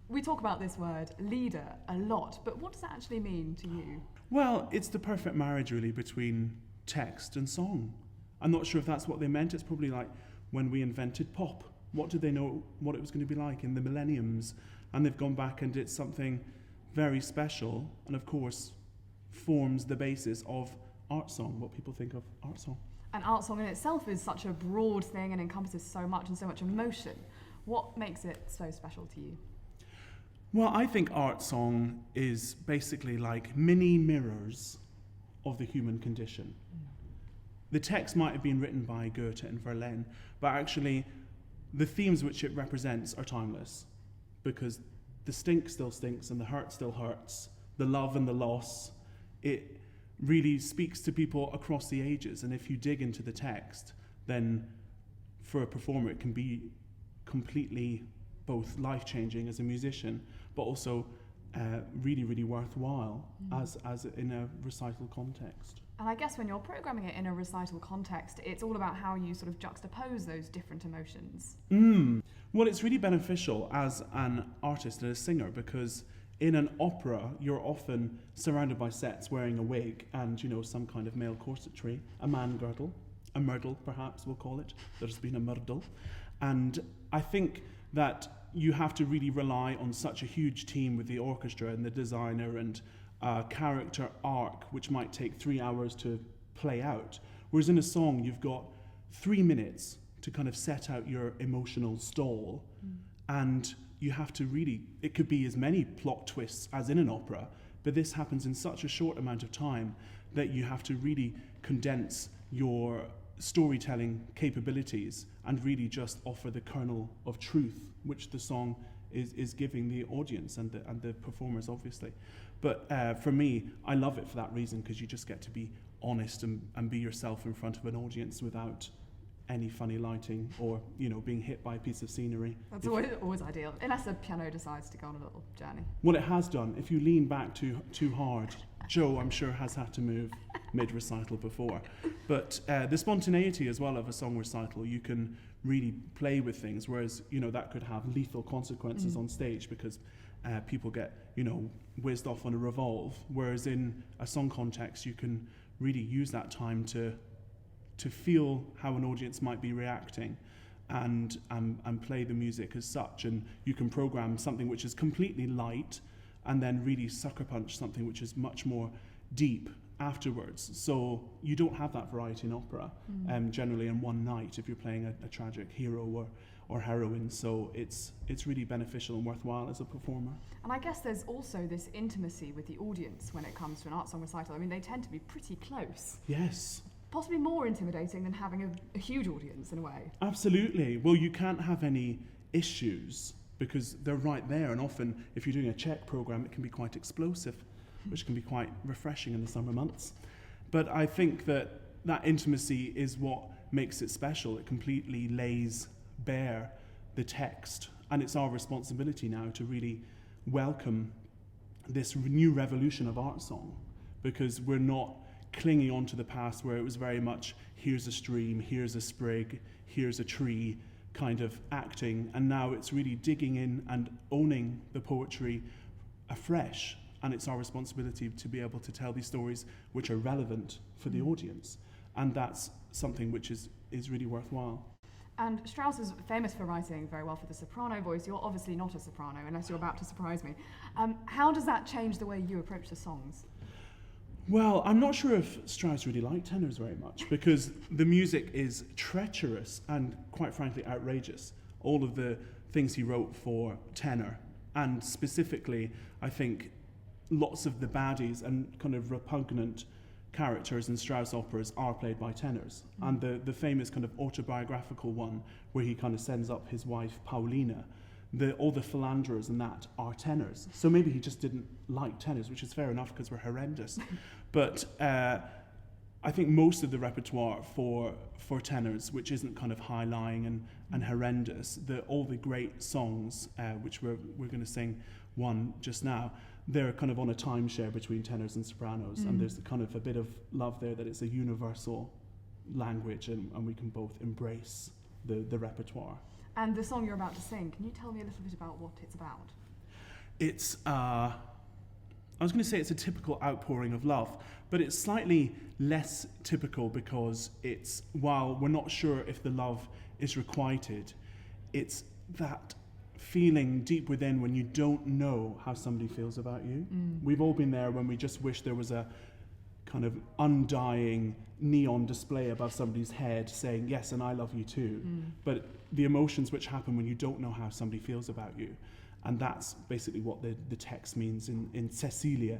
We talk about this word, leader, a lot, but what does that actually mean to you? Well, it's the perfect marriage, really, between text and song. I'm not sure if that's what they meant. It's probably like when we invented pop. What did they know what it was going to be like in the millenniums? And they've gone back and it's something very special, and of course forms the basis of art song, what people think of art song. And art song in itself is such a broad thing and encompasses so much and so much emotion. What makes it so special to you? Well, I think art song is basically like mini mirrors of the human condition. The text might have been written by Goethe and Verlaine, but actually the themes which it represents are timeless, because the stink still stinks and the hurt still hurts, the love and the loss. It really speaks to people across the ages, and if you dig into the text, then for a performer it can be completely both life-changing as a musician, but also really, really worthwhile as in a recital context. And I guess when you're programming it in a recital context, it's all about how you sort of juxtapose those different emotions. Well, it's really beneficial as an artist and a singer, because in an opera, you're often surrounded by sets wearing a wig and, you know, some kind of male corsetry, a man girdle, a myrtle, perhaps we'll call it. There's been a myrtle. And I think that you have to really rely on such a huge team with the orchestra and the designer and character arc, which might take 3 hours to play out. Whereas in a song, you've got 3 minutes to kind of set out your emotional stall. And you have to really, it could be as many plot twists as in an opera, but this happens in such a short amount of time that you have to really condense your storytelling capabilities and really just offer the kernel of truth, which the song is giving the audience and the performers, obviously. But for me, I love it for that reason, because you just get to be honest and be yourself in front of an audience without any funny lighting or, you know, being hit by a piece of scenery. That's always ideal, unless the piano decides to go on a little journey. Well, it has done. If you lean back too hard, Joe, I'm sure, has had to move mid-recital before. But the spontaneity as well of a song recital, you can really play with things, whereas, you know, that could have lethal consequences on stage, because people get, you know, whizzed off on a revolve, whereas in a song context, you can really use that time to feel how an audience might be reacting and play the music as such. And you can program something which is completely light and then really sucker punch something which is much more deep afterwards. So you don't have that variety in opera generally in one night if you're playing a tragic hero or heroine. So it's really beneficial and worthwhile as a performer. And I guess there's also this intimacy with the audience when it comes to an art song recital. I mean, they tend to be pretty close. Yes. Possibly more intimidating than having a huge audience in a way. Absolutely. Well, you can't have any issues because they're right there, and often if you're doing a Czech program, it can be quite explosive, which can be quite refreshing in the summer months. But I think that intimacy is what makes it special. It completely lays bare the text, and it's our responsibility now to really welcome this new revolution of art song, because we're not clinging on to the past where it was very much here's a stream, here's a sprig, here's a tree kind of acting, and now it's really digging in and owning the poetry afresh, and it's our responsibility to be able to tell these stories which are relevant for the audience, and that's something which is really worthwhile. And Strauss is famous for writing very well for the soprano voice. You're obviously not a soprano, unless you're about to surprise me. How does that change the way you approach the songs? Well, I'm not sure if Strauss really liked tenors very much, because the music is treacherous and, quite frankly, outrageous. All of the things he wrote for tenor, and specifically, I think, lots of the baddies and kind of repugnant characters in Strauss operas are played by tenors. And the famous kind of autobiographical one, where he kind of sends up his wife, Paulina, all the philanderers and that are tenors. So maybe he just didn't like tenors, which is fair enough because we're horrendous. But I think most of the repertoire for tenors, which isn't kind of high-lying and horrendous, all the great songs, which we're going to sing one just now, they're kind of on a timeshare between tenors and sopranos, and there's kind of a bit of love there that it's a universal language, and we can both embrace the repertoire. And the song you're about to sing, can you tell me a little bit about what it's about? it's, I was going to say it's a typical outpouring of love, but it's slightly less typical because it's, while we're not sure if the love is requited, it's that feeling deep within when you don't know how somebody feels about you. We've all been there when we just wish there was a kind of undying neon display above somebody's head saying, yes, and I love you too. But the emotions which happen when you don't know how somebody feels about you. And that's basically what the text means in Cäcilie.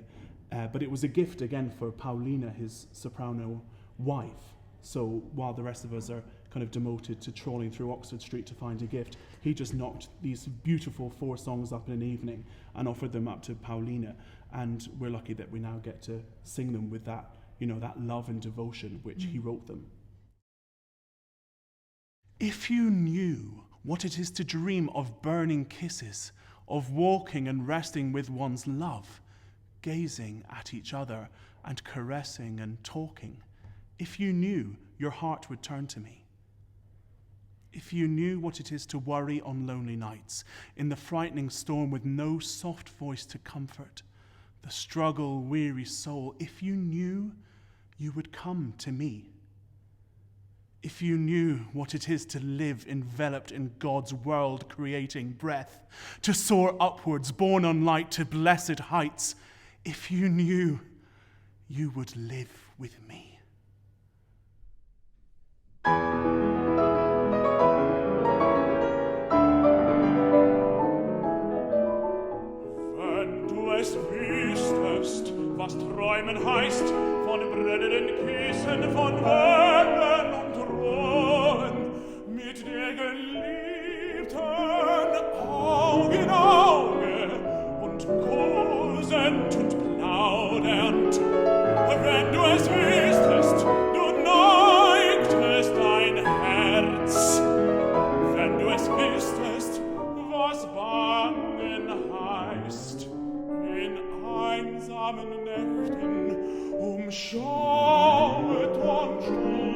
But it was a gift, again, for Paulina, his soprano wife. So while the rest of us are kind of demoted to trawling through Oxford Street to find a gift, he just knocked these beautiful 4 songs up in an evening and offered them up to Paulina. And we're lucky that we now get to sing them with that, that love and devotion which he wrote them. If you knew what it is to dream of burning kisses, of walking and resting with one's love, gazing at each other and caressing and talking, if you knew, your heart would turn to me. If you knew what it is to worry on lonely nights, in the frightening storm with no soft voice to comfort the struggle weary soul, if you knew, you would come to me. If you knew what it is to live enveloped in God's world-creating breath, to soar upwards, borne on light to blessed heights, if you knew, you would live with me. Wenn du es wüßtest, was träumen heißt, von brennenden Küssen, von Wenn und Ruhen, mit der Geliebten Auge in Auge und kosend und plaudernd. Wenn du es wüßtest, du neigtest dein Herz. Wenn du es wüßtest, was bangen heißt, in einsamen Nächten umschauert und Sturm.